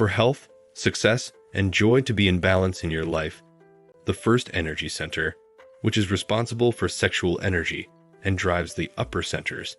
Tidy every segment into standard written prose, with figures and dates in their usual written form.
For health, success, and joy to be in balance in your life, the first energy center, which is responsible for sexual energy and drives the upper centers,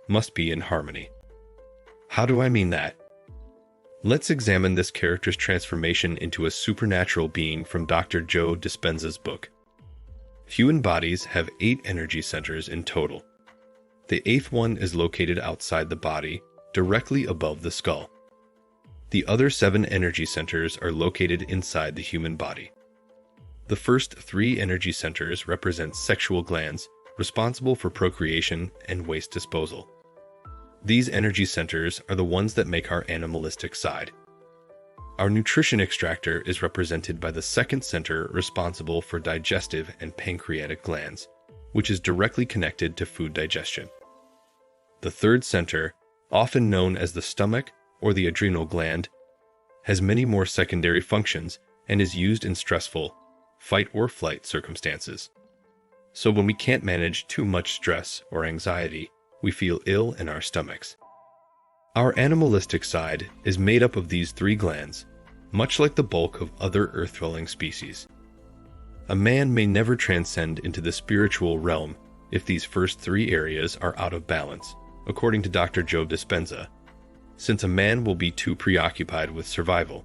must be in harmony. How do I mean that? Let's examine this character's transformation into a supernatural being from Dr. Joe Dispenza's book. Human bodies have 8 energy centers in total. The 8th one is located outside the body, directly above the skull. The other 7 energy centers are located inside the human body. The first 3 energy centers represent sexual glands responsible for procreation and waste disposal. These energy centers are the ones that make our animalistic side. Our nutrition extractor is represented by the second center responsible for digestive and pancreatic glands, which is directly connected to food digestion. The third center, often known as the stomach or the adrenal gland, has many more secondary functions and is used in stressful, fight or flight circumstances. So when we can't manage too much stress or anxiety, we feel ill in our stomachs. Our animalistic side is made up of these 3 glands, much like the bulk of other earth-dwelling species. A man may never transcend into the spiritual realm if these first 3 areas are out of balance, according to Dr. Joe Dispenza, since a man will be too preoccupied with survival.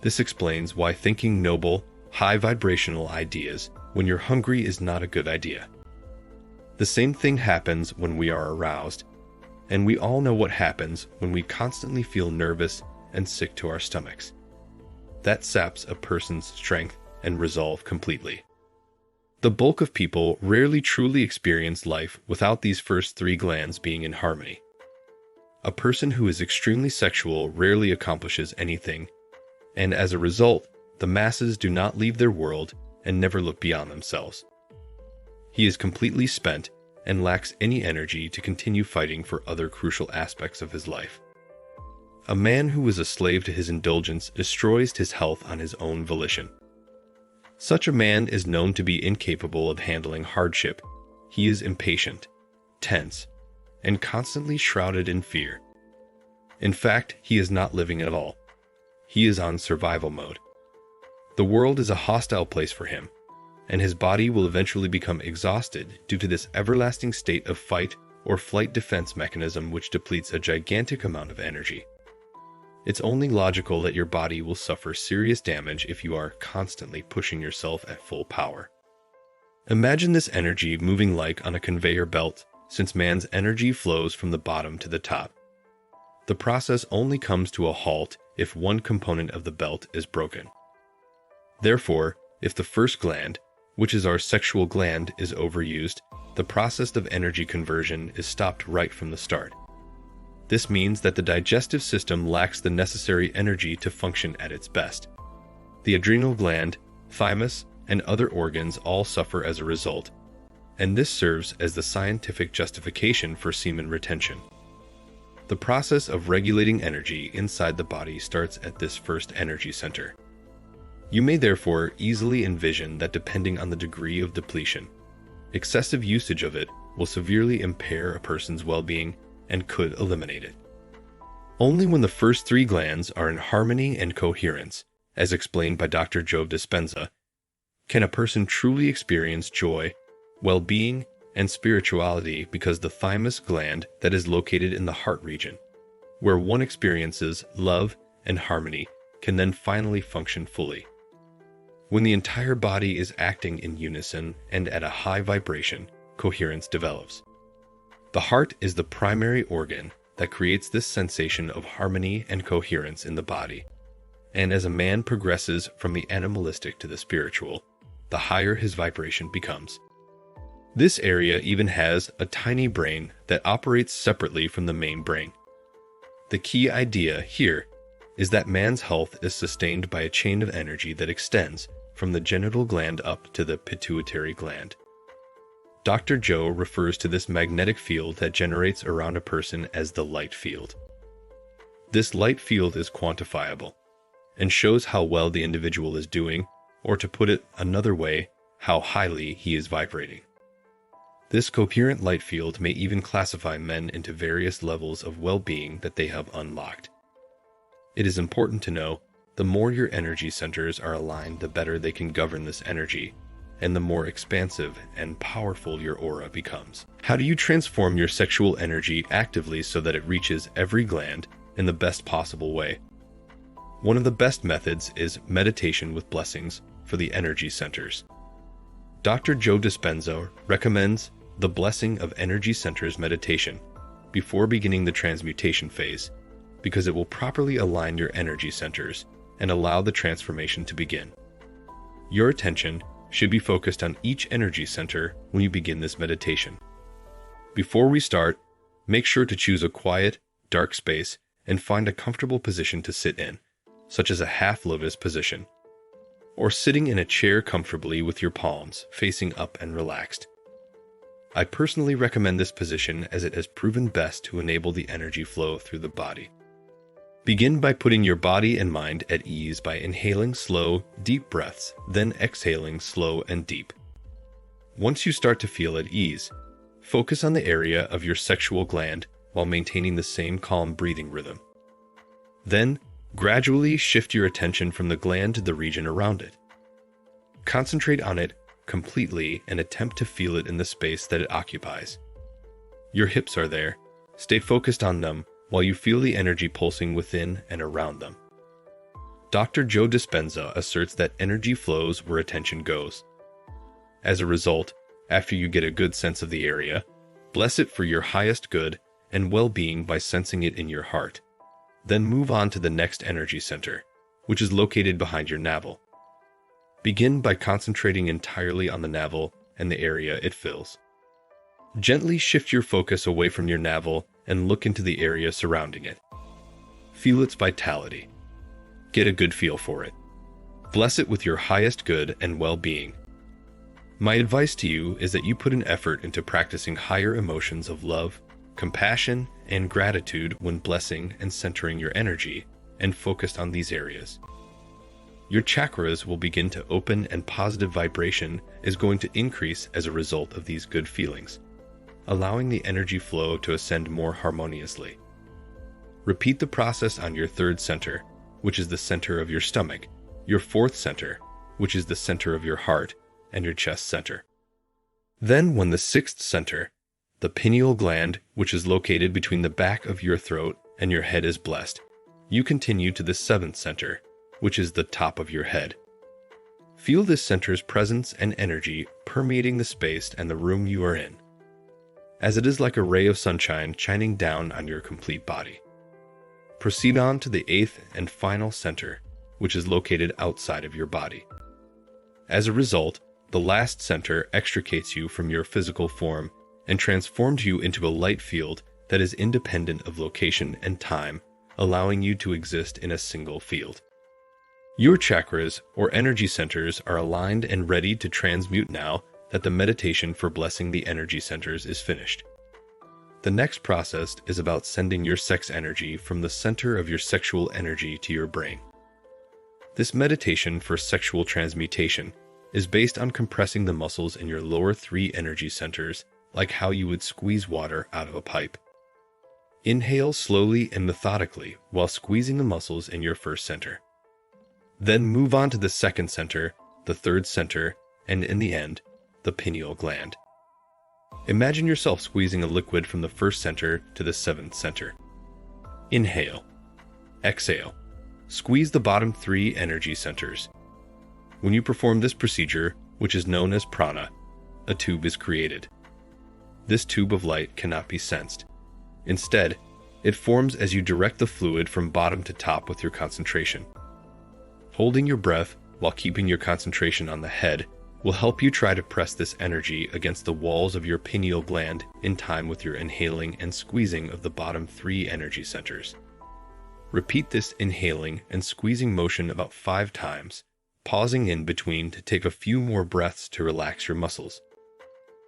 This explains why thinking noble, high-vibrational ideas when you're hungry is not a good idea. The same thing happens when we are aroused, and we all know what happens when we constantly feel nervous and sick to our stomachs. That saps a person's strength and resolve completely. The bulk of people rarely truly experience life without these first 3 glands being in harmony. A person who is extremely sexual rarely accomplishes anything, and as a result, the masses do not leave their world and never look beyond themselves. He is completely spent and lacks any energy to continue fighting for other crucial aspects of his life. A man who is a slave to his indulgence destroys his health on his own volition. Such a man is known to be incapable of handling hardship. He is impatient, tense, and constantly shrouded in fear. In fact, he is not living at all. He is on survival mode. The world is a hostile place for him, and his body will eventually become exhausted due to this everlasting state of fight or flight defense mechanism which depletes a gigantic amount of energy. It's only logical that your body will suffer serious damage if you are constantly pushing yourself at full power. Imagine this energy moving like on a conveyor belt, since man's energy flows from the bottom to the top. The process only comes to a halt if one component of the belt is broken. Therefore, if the first gland, which is our sexual gland, is overused, the process of energy conversion is stopped right from the start. This means that the digestive system lacks the necessary energy to function at its best. The adrenal gland, thymus, and other organs all suffer as a result, and this serves as the scientific justification for semen retention. The process of regulating energy inside the body starts at this first energy center. You may therefore easily envision that depending on the degree of depletion, excessive usage of it will severely impair a person's well-being and could eliminate it. Only when the first 3 glands are in harmony and coherence, as explained by Dr. Joe Dispenza, can a person truly experience joy, well-being, and spirituality, because the thymus gland that is located in the heart region, where one experiences love and harmony, can then finally function fully. When the entire body is acting in unison and at a high vibration, coherence develops. The heart is the primary organ that creates this sensation of harmony and coherence in the body, and as a man progresses from the animalistic to the spiritual, the higher his vibration becomes. This area even has a tiny brain that operates separately from the main brain. The key idea here is that man's health is sustained by a chain of energy that extends from the genital gland up to the pituitary gland. Dr. Joe refers to this magnetic field that generates around a person as the light field. This light field is quantifiable and shows how well the individual is doing, or to put it another way, how highly he is vibrating. This coherent light field may even classify men into various levels of well-being that they have unlocked. It is important to know, the more your energy centers are aligned, the better they can govern this energy, and the more expansive and powerful your aura becomes. How do you transform your sexual energy actively so that it reaches every gland in the best possible way? One of the best methods is meditation with blessings for the energy centers. Dr. Joe Dispenza recommends the blessing of energy centers meditation before beginning the transmutation phase, because it will properly align your energy centers and allow the transformation to begin. Your attention should be focused on each energy center when you begin this meditation. Before we start, make sure to choose a quiet, dark space and find a comfortable position to sit in, such as a half lotus position, or sitting in a chair comfortably with your palms facing up and relaxed. I personally recommend this position as it has proven best to enable the energy flow through the body. Begin by putting your body and mind at ease by inhaling slow, deep breaths, then exhaling slow and deep. Once you start to feel at ease, focus on the area of your sexual gland while maintaining the same calm breathing rhythm. Then, gradually shift your attention from the gland to the region around it. Concentrate on it completely and attempt to feel it in the space that it occupies. Your hips are there. Stay focused on them while you feel the energy pulsing within and around them. Dr. Joe Dispenza asserts that energy flows where attention goes. As a result, after you get a good sense of the area, bless it for your highest good and well-being by sensing it in your heart. Then move on to the next energy center, which is located behind your navel. Begin by concentrating entirely on the navel and the area it fills. Gently shift your focus away from your navel and look into the area surrounding it. Feel its vitality. Get a good feel for it. Bless it with your highest good and well-being. My advice to you is that you put an effort into practicing higher emotions of love, compassion, and gratitude when blessing and centering your energy and focused on these areas. Your chakras will begin to open and positive vibration is going to increase as a result of these good feelings, allowing the energy flow to ascend more harmoniously. Repeat the process on your third center, which is the center of your stomach, your fourth center, which is the center of your heart, and your chest center. Then when the sixth center, the pineal gland, which is located between the back of your throat and your head, is blessed, you continue to the seventh center, which is the top of your head. Feel this center's presence and energy permeating the space and the room you are in, as it is like a ray of sunshine shining down on your complete body. Proceed on to the eighth and final center, which is located outside of your body. As a result, the last center extricates you from your physical form and transforms you into a light field that is independent of location and time, allowing you to exist in a single field. Your chakras, or energy centers, are aligned and ready to transmute now that the meditation for blessing the energy centers is finished. The next process is about sending your sex energy from the center of your sexual energy to your brain. This meditation for sexual transmutation is based on compressing the muscles in your lower three energy centers, like how you would squeeze water out of a pipe. Inhale slowly and methodically while squeezing the muscles in your first center. Then move on to the second center, the third center, and in the end, the pineal gland. Imagine yourself squeezing a liquid from the first center to the seventh center. Inhale. Exhale. Squeeze the bottom three energy centers. When you perform this procedure, which is known as prana, a tube is created. This tube of light cannot be sensed. Instead, it forms as you direct the fluid from bottom to top with your concentration. Holding your breath while keeping your concentration on the head will help you try to press this energy against the walls of your pineal gland in time with your inhaling and squeezing of the bottom three energy centers. Repeat this inhaling and squeezing motion about 5 times, pausing in between to take a few more breaths to relax your muscles.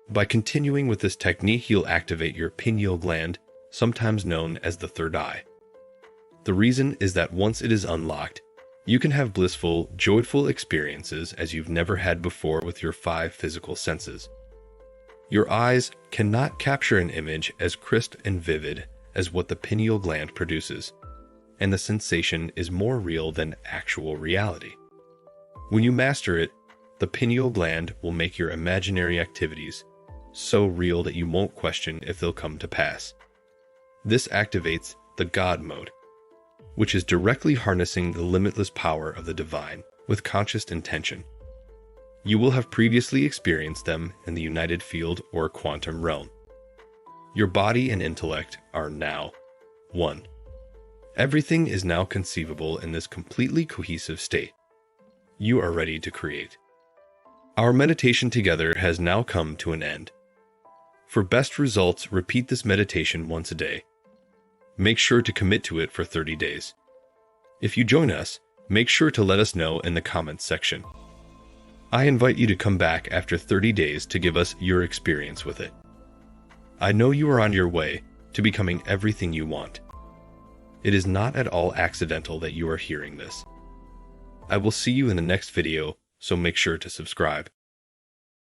By continuing with this technique, you'll activate your pineal gland, sometimes known as the third eye. The reason is that once it is unlocked, you can have blissful, joyful experiences as you've never had before with your 5 physical senses. Your eyes cannot capture an image as crisp and vivid as what the pineal gland produces. and the sensation is more real than actual reality. When you master it, the pineal gland will make your imaginary activities so real that you won't question if they'll come to pass. This activates the God mode, which is directly harnessing the limitless power of the divine with conscious intention. You will have previously experienced them in the united field or quantum realm. Your body and intellect are now one. Everything is now conceivable in this completely cohesive state. You are ready to create. Our meditation together has now come to an end. For best results, repeat this meditation once a day. Make sure to commit to it for 30 days. If you join us, make sure to let us know in the comments section. I invite you to come back after 30 days to give us your experience with it. I know you are on your way to becoming everything you want. It is not at all accidental that you are hearing this. I will see you in the next video, so make sure to subscribe.